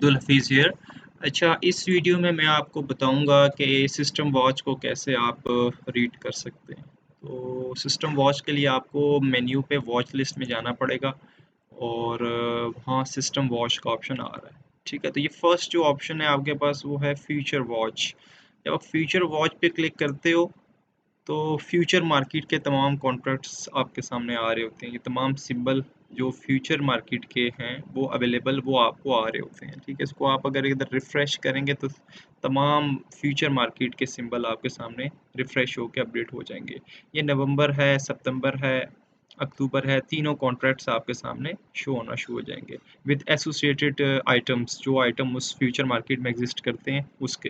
Abdul Hafeez here. अच्छा, इस video में मैं आपको बताऊंगा कि सिस्टम वॉच को कैसे आप रीड कर सकते हैं। तो सिस्टम वॉच के लिए आपको मेन्यू पे वॉच लिस्ट में जाना पड़ेगा और वहाँ सिस्टम वॉच का ऑप्शन आ रहा है। ठीक है, तो ये फर्स्ट जो ऑप्शन है आपके पास वो है फ्यूचर वॉच। जब आप फ्यूचर वॉच पे क्लिक करते हो तो फ्यूचर मार्केट के तमाम कॉन्ट्रैक्ट्स आपके सामने आ रहे होते हैं। ये तमाम सिंबल जो फ्यूचर मार्केट के हैं वो अवेलेबल वो आपको आ रहे होते हैं। ठीक है, इसको आप अगर इधर रिफ़्रेश करेंगे तो तमाम फ्यूचर मार्केट के सिंबल आपके सामने रिफ़्रेश होकर अपडेट हो जाएंगे। ये नवंबर है, सितंबर है, अक्टूबर है, तीनों कॉन्ट्रैक्ट्स आपके सामने शो होना शुरू हो जाएंगे विद एसोसिएटेड आइटम्स, जो आइटम उस फ्यूचर मार्केट में एग्जिस्ट करते हैं उसके।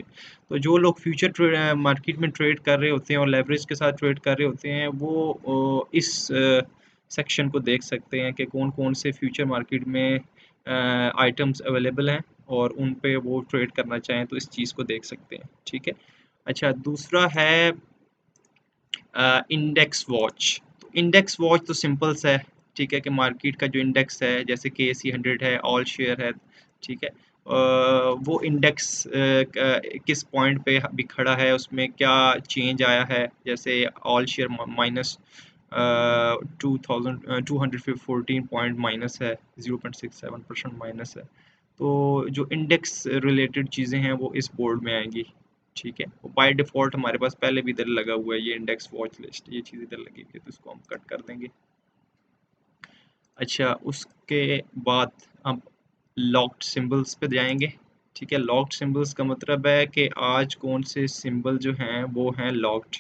तो जो लोग फ्यूचर मार्केट में ट्रेड कर रहे होते हैं और लेवरेज के साथ ट्रेड कर रहे होते हैं वो इस सेक्शन को देख सकते हैं कि कौन कौन से फ्यूचर मार्केट में आइटम्स अवेलेबल हैं और उन पे वो ट्रेड करना चाहें तो इस चीज़ को देख सकते हैं। ठीक है, अच्छा, दूसरा है इंडेक्स वॉच। तो इंडेक्स वॉच तो सिंपल सा है। ठीक है, कि मार्केट का जो इंडेक्स है जैसे KSE 100 है, ऑल शेयर है। ठीक है, वो इंडेक्स किस पॉइंट पे अभी खड़ा है, उसमें क्या चेंज आया है। जैसे all share minus 2214 point minus है, 0.67% माइनस है। तो जो इंडेक्स रिलेटेड चीज़ें हैं वो इस बोर्ड में आएंगी। ठीक है, बाय डिफ़ॉल्ट हमारे पास पहले भी इधर लगा हुआ है ये इंडेक्स वॉच लिस्ट, ये चीज़ इधर लगी हुई है तो इसको हम कट कर देंगे। अच्छा, उसके बाद हम लॉक्ड सिंबल्स पे जाएंगे। ठीक है, लॉक्ड सिंबल्स का मतलब है कि आज कौन से सिंबल जो हैं वो हैं लॉक्ड।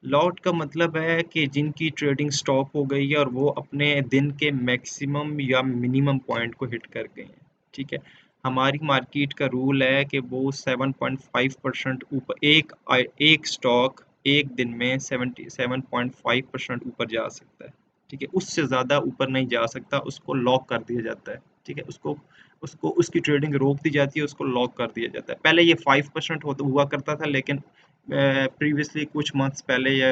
लॉट का मतलब है कि जिनकी ट्रेडिंग स्टॉप हो गई है और वो अपने दिन के मैक्सिमम या मिनिमम पॉइंट को हिट कर गए हैं। ठीक है, हमारी मार्केट का रूल है कि वो 7.5% ऊपर एक स्टॉक एक दिन में 77.5% ऊपर जा सकता है। ठीक है, उससे ज़्यादा ऊपर नहीं जा सकता, उसको लॉक कर दिया जाता है। ठीक है, उसको उसको उसकी ट्रेडिंग रोक दी जाती है, उसको लॉक कर दिया जाता है। पहले ये 5% हुआ करता था, लेकिन प्रीवियसली कुछ मंथ्स पहले या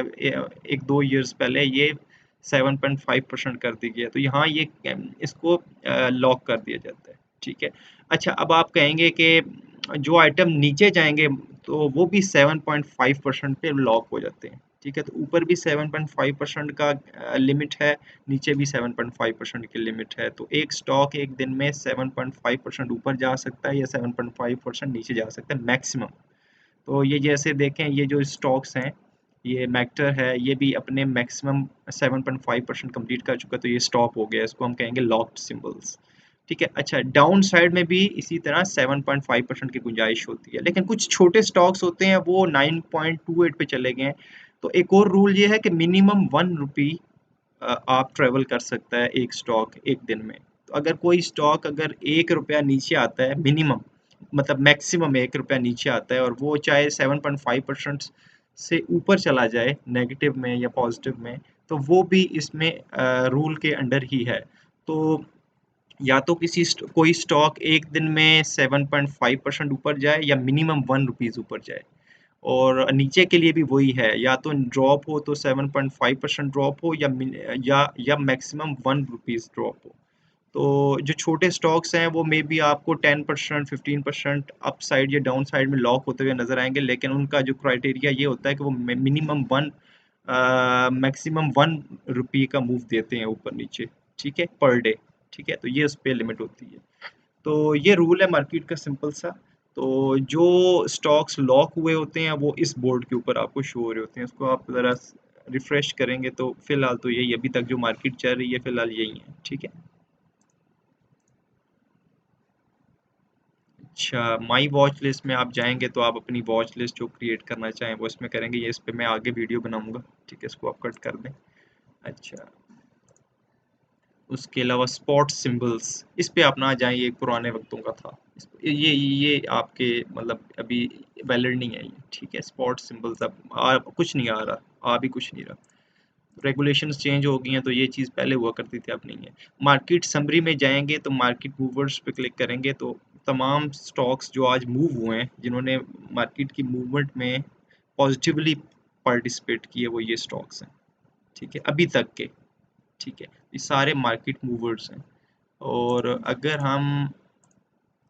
एक दो ईयर्स पहले ये 7.5% कर दी गई है। तो यहाँ ये इसको लॉक कर दिया जाता है। ठीक है, अच्छा, अब आप कहेंगे कि जो आइटम नीचे जाएंगे तो वो भी 7.5% पे लॉक हो जाते हैं। ठीक है, तो ऊपर भी 7.5% का लिमिट है, नीचे भी 7.5% की लिमिट है। तो एक स्टॉक एक दिन में 7.5% ऊपर जा सकता है या 7.5% नीचे जा सकता है मैक्सिमम। तो ये जैसे देखें, ये जो स्टॉक्स हैं, ये मैक्टर है, ये भी अपने मैक्सिमम 7.5% कंप्लीट कर चुका है, तो ये स्टॉप हो गया, इसको हम कहेंगे लॉक्ड सिंबल्स। ठीक है, अच्छा, डाउन साइड में भी इसी तरह 7.5% की गुंजाइश होती है, लेकिन कुछ छोटे स्टॉक्स होते हैं वो 9.28 पे चले गए हैं। तो एक और रूल ये है कि मिनिमम 1 रुपी आप ट्रेवल कर सकता है एक स्टॉक एक दिन में। तो अगर कोई स्टॉक अगर 1 रुपया नीचे आता है मिनिमम, मतलब मैक्सिमम 1 रुपया नीचे आता है और वो चाहे 7.5% से ऊपर चला जाए नेगेटिव में या पॉजिटिव में, तो वो भी इसमें रूल के अंडर ही है। तो या तो कोई स्टॉक एक दिन में 7.5% ऊपर जाए या मिनिमम 1 रुपीज़ ऊपर जाए, और नीचे के लिए भी वही है, या तो ड्रॉप हो तो 7.5% ड्रॉप हो या मैक्सिमम 1 रुपीज़ ड्रॉप हो। तो जो छोटे स्टॉक्स हैं वो मे बी आपको 10% 15% अप साइड या डाउन साइड में लॉक होते हुए नजर आएंगे, लेकिन उनका जो क्राइटेरिया ये होता है कि वो मिनिमम मैक्सिमम 1 रुपये का मूव देते हैं ऊपर नीचे। ठीक है, पर डे। ठीक है, तो ये उस पर लिमिट होती है। तो ये रूल है मार्केट का सिंपल सा। तो जो स्टॉक्स लॉक हुए होते हैं वो इस बोर्ड के ऊपर आपको शो हो रहे होते हैं, उसको आप ज़रा रिफ्रेश करेंगे तो फिलहाल तो यही अभी तक जो मार्केट चल रही है फिलहाल यही है। ठीक है, अच्छा, माई वॉच लिस्ट में आप जाएंगे तो आप अपनी वॉच लिस्ट जो क्रिएट करना चाहें वो इसमें करेंगे, ये इस पे मैं आगे वीडियो बनाऊंगा। ठीक है, इसको आप कट कर दें। अच्छा, उसके अलावा स्पॉट सिंबल्स, इस पे आप ना जाएं, ये पुराने वक्तों का था। ये आपके मतलब अभी वैलिड नहीं है ये। ठीक है, स्पॉट सिंबल्स अब कुछ नहीं आ रहा, आ भी कुछ नहीं रहा। रेगुलेशंस चेंज हो गई हैं तो ये चीज़ पहले हुआ करती थी, अब नहीं है। मार्केट समरी में जाएंगे तो मार्केट मूवर्स पे क्लिक करेंगे तो तमाम स्टॉक्स जो आज मूव हुए हैं, जिन्होंने मार्केट की मूवमेंट में पॉजिटिवली पार्टिसिपेट किए, वो ये स्टॉक्स हैं। ठीक है, अभी तक के। ठीक है, ये सारे मार्केट मूवर्स हैं। और अगर हम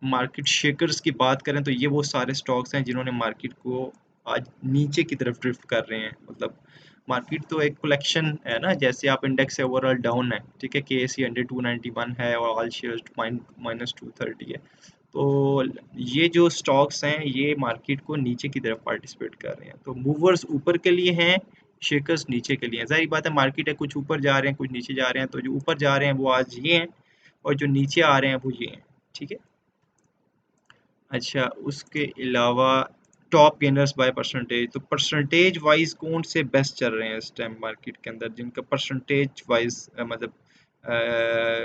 मार्केट शेकर्स की बात करें तो ये वो सारे स्टॉक्स हैं जिन्होंने मार्केट को आज नीचे की तरफ ड्रिफ्ट कर रहे हैं। मतलब मार्केट तो एक कलेक्शन है ना, जैसे आप इंडेक्स है ओवरऑल डाउन है, ठीक है, KSE 100 291 है और ऑल शेयर्स -230 है। तो ये जो स्टॉक्स हैं ये मार्केट को नीचे की तरफ पार्टिसिपेट कर रहे हैं। तो मूवर्स ऊपर के लिए हैं, शेकर्स नीचे के लिए हैं। जाहिर बात है मार्केट है, कुछ ऊपर जा रहे हैं कुछ नीचे जा रहे हैं, तो जो ऊपर जा रहे हैं वो आज ये हैं और जो नीचे आ रहे हैं वो ये हैं, ठीक है। अच्छा, उसके अलावा टॉप गेनर्स बाय परसेंटेज, तो परसेंटेज वाइज कौन से बेस्ट चल रहे हैं इस टाइम मार्केट के अंदर, जिनका परसेंटेज वाइज मतलब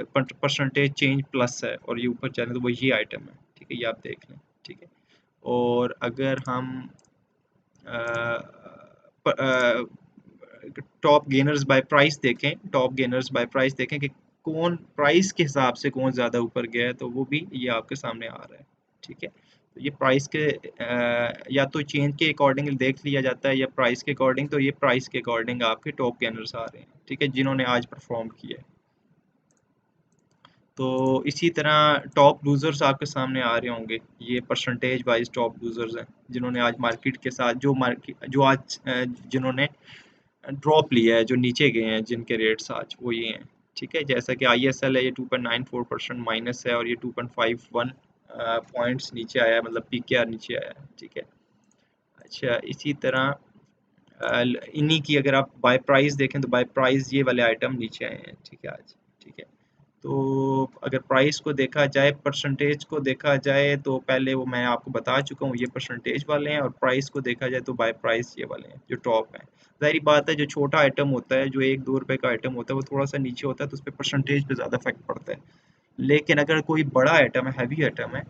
परसेंटेज चेंज प्लस है और ये ऊपर चल रहे हैं, तो वो ये आइटम है, ठीक है, ये आप देख लें, ठीक है। और अगर हम टॉप गेनर्स बाय प्राइस देखें, टॉप गेनर्स बाय प्राइस देखें कि कौन प्राइस के हिसाब से कौन ज़्यादा ऊपर गया है, तो वो भी ये आपके सामने आ रहा है, ठीक है। तो ये प्राइस के या तो चेंज के अकॉर्डिंग देख लिया जाता है या प्राइस के अकॉर्डिंग, तो ये प्राइस के अकॉर्डिंग आपके टॉप गेनर्स आ रहे हैं, ठीक है, जिन्होंने आज परफॉर्म किया है। तो इसी तरह टॉप लूजर्स आपके सामने आ रहे होंगे, ये परसेंटेज वाइज टॉप लूजर्स हैं जिन्होंने आज मार्केट के साथ जो आज जिन्होंने ड्रॉप लिया है, जो नीचे गए हैं जिनके रेट्स आज वो ये हैं, ठीक है। जैसा कि ISL है, ये 2.94% माइनस है और ये 2.51 पॉइंट्स नीचे आया है, मतलब PKR नीचे आया है, ठीक है। अच्छा, इसी तरह इन्हीं की अगर आप बाय प्राइस देखें तो बाय प्राइस ये वाले आइटम नीचे आए हैं, ठीक है आज, ठीक है। तो अगर प्राइस को देखा जाए, परसेंटेज को देखा जाए, तो पहले वो मैं आपको बता चुका हूँ, ये परसेंटेज वाले हैं, और प्राइस को देखा जाए तो बाय प्राइस ये वाले हैं जो टॉप हैं। ज़ाहिर बात है जो छोटा आइटम होता है, जो 1-2 रुपए का आइटम होता है, वो थोड़ा सा नीचे होता है तो उस पर परसेंटेज पे ज़्यादा इफेक्ट पड़ता है। लेकिन अगर कोई बड़ा आइटम है, हैवी आइटम है,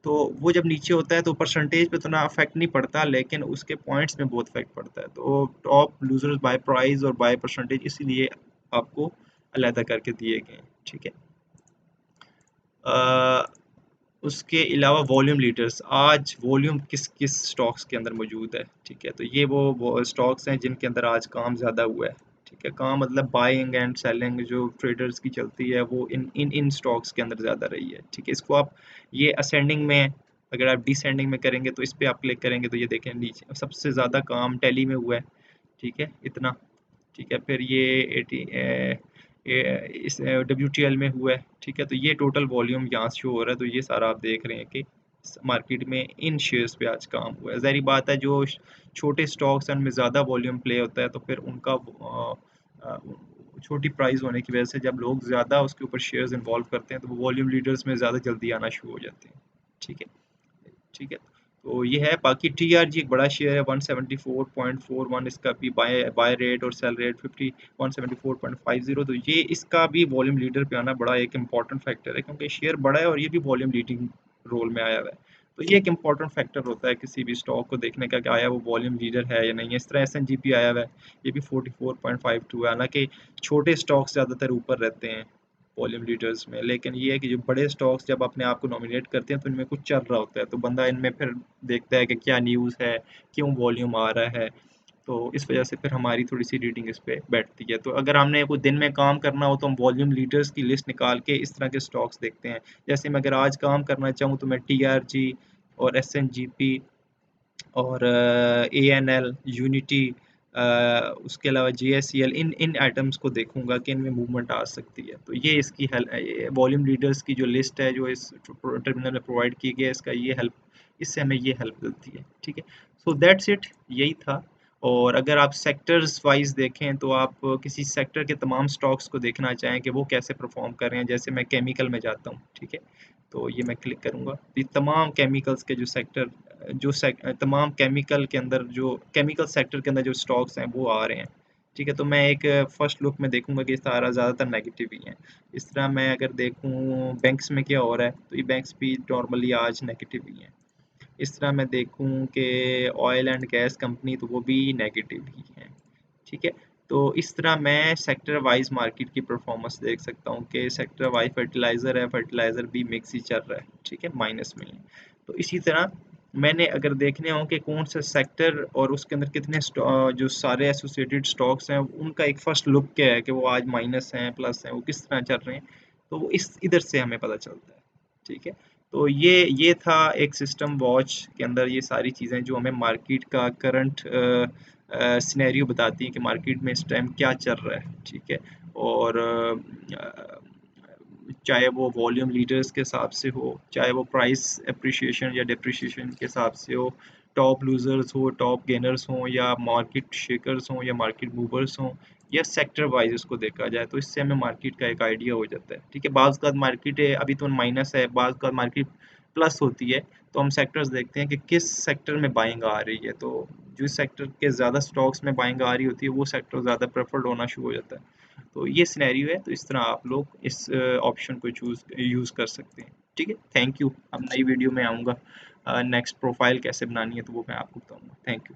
तो वो जब नीचे होता है तो परसेंटेज पे तो ना इफेक्ट नहीं पड़ता, लेकिन उसके पॉइंट्स में बहुत इफेक्ट पड़ता है। तो टॉप लूजर्स बाय प्राइस और बाय परसेंटेज इसीलिए आपको अलहदा करके दिए गए हैं, ठीक है। अ, उसके अलावा वॉल्यूम लीडर्स, आज वॉल्यूम किस किस स्टॉक्स के अंदर मौजूद है, ठीक है। तो ये वो स्टॉक्स हैं जिनके अंदर आज काम ज़्यादा हुआ है, ठीक है। काम मतलब बाइंग एंड सेलिंग जो ट्रेडर्स की चलती है वो इन स्टॉक्स के अंदर ज़्यादा रही है, ठीक है। इसको आप ये असेंडिंग में है, अगर आप डिसेंडिंग में करेंगे तो इस पर आप क्लिक करेंगे तो ये देखें नीचे सबसे ज़्यादा काम टैली में हुआ है, ठीक है, इतना, ठीक है। फिर ये 80 इस WTL में हुआ है, ठीक है। तो ये टोटल वॉल्यूम यहाँ शो हो रहा है, तो ये सारा आप देख रहे हैं कि मार्केट में इन शेयर्स पे आज काम हुआ है। ज़ाहिर बात है जो छोटे स्टॉक्स हैं उनमें ज़्यादा वॉल्यूम प्ले होता है, तो फिर उनका अ, छोटी प्राइस होने की वजह से जब लोग ज़्यादा उसके ऊपर शेयर्स इन्वॉल्व करते हैं तो वो वॉल्यूम लीडर्स में ज़्यादा जल्दी आना शुरू हो जाते हैं, ठीक है, ठीक है। तो ये है, बाकी TRG एक बड़ा शेयर है 174.41, इसका भी बाय बाय रेट और सेल रेट 50 174.50, तो ये इसका भी वॉल्यूम लीडर पे आना बड़ा एक इम्पॉर्टेंट फैक्टर है, क्योंकि शेयर बड़ा है और ये भी वॉल्यूम लीडिंग रोल में आया हुआ है। तो ये एक इम्पॉर्टेंट फैक्टर होता है किसी भी स्टॉक को देखने का कि आया वो वॉल्यूम लीडर है या नहीं है। इस तरह SNGP आया हुआ है, ये भी 44.52 है, हालांकि छोटे स्टॉक्स ज़्यादातर ऊपर रहते हैं वॉल्यूम लीडर्स में, लेकिन ये है कि जो बड़े स्टॉक्स जब अपने आप को नॉमिनेट करते हैं तो इनमें कुछ चल रहा होता है, तो बंदा इनमें फिर देखता है कि क्या न्यूज़ है, क्यों वॉल्यूम आ रहा है, तो इस वजह से फिर हमारी थोड़ी सी रीडिंग इस पे बैठती है। तो अगर हमने कोई दिन में काम करना हो तो हम वॉल्यूम लीडर्स की लिस्ट निकाल के इस तरह के स्टॉक्स देखते हैं। जैसे मैं अगर आज काम करना चाहूँ तो मैं TRG और SNGP और ANL, यूनिटी, उसके अलावा JSCL, इन इन आइटम्स को देखूंगा कि इनमें मूवमेंट आ सकती है। तो ये इसकी हेल्प, वॉल्यूम लीडर्स की जो लिस्ट है जो इस टर्मिनल में प्रोवाइड की गई है, इसका ये हेल्प, इससे हमें ये हेल्प मिलती है, ठीक है। सो दैट्स इट, यही था। और अगर आप सेक्टर्स वाइज देखें तो आप किसी सेक्टर के तमाम स्टॉक्स को देखना चाहें कि वो कैसे परफॉर्म कर रहे हैं, जैसे मैं केमिकल में जाता हूँ, ठीक है। तो ये मैं क्लिक करूँगा, ये तमाम केमिकल्स के जो सेक्टर, तमाम केमिकल के अंदर जो केमिकल सेक्टर के अंदर जो स्टॉक्स हैं वो आ रहे हैं, ठीक है। तो मैं एक फर्स्ट लुक में देखूंगा कि सारा ज़्यादातर नेगेटिव ही है। इस तरह मैं अगर देखूं बैंक्स में क्या हो रहा है, तो ये बैंक्स भी नॉर्मली आज नेगेटिव ही हैं। इस तरह मैं देखूं कि ऑयल एंड गैस कंपनी, तो वो भी नेगेटिव ही हैं, ठीक है। तो इस तरह मैं सेक्टर वाइज मार्केट की परफॉर्मेंस देख सकता हूँ कि सेक्टर वाइज फर्टिलाइज़र है, फर्टिलाइज़र भी मिक्स ही चल रहा है, ठीक है, माइनस में ही। तो इसी तरह मैंने अगर देखने हों कि कौन सा सेक्टर और उसके अंदर कितने जो सारे एसोसिएटेड स्टॉक्स हैं उनका एक फर्स्ट लुक क्या है कि वो आज माइनस हैं प्लस हैं, वो किस तरह चल रहे हैं, तो वो इस इधर से हमें पता चलता है, ठीक है। तो ये था एक सिस्टम वॉच के अंदर ये सारी चीज़ें जो हमें मार्केट का करंट सिनेरियो बताती हैं कि मार्केट में इस टाइम क्या चल रहा है, ठीक है। और चाहे वो वॉल्यूम लीडर्स के हिसाब से हो, चाहे वो प्राइस एप्रिसिएशन या डेप्रिसिएशन के हिसाब से हो, टॉप लूजर्स हो, टॉप गेनर्स हों, या मार्केट शेकर्स हों या मार्केट मूवर्स हों, या सेक्टर वाइज उसको देखा जाए, तो इससे हमें मार्केट का एक आइडिया हो जाता है, ठीक है। बाज़ का मार्केट है अभी तो माइनस है, बाज़ का मार्केट प्लस होती है, तो हम सेक्टर्स देखते हैं कि किस सेक्टर में बाइंग आ रही है, तो जिस सेक्टर के ज़्यादा स्टॉक्स में बाइंग आ रही होती है वो सेक्टर ज़्यादा प्रेफर्ड होना शुरू हो जाता है। तो ये सिनेरियो है, तो इस तरह आप लोग इस ऑप्शन को यूज़ कर सकते हैं, ठीक है। Thank you. अब नई वीडियो में आऊँगा, नेक्स्ट प्रोफाइल कैसे बनानी है तो वो मैं आपको बताऊँगा। Thank you.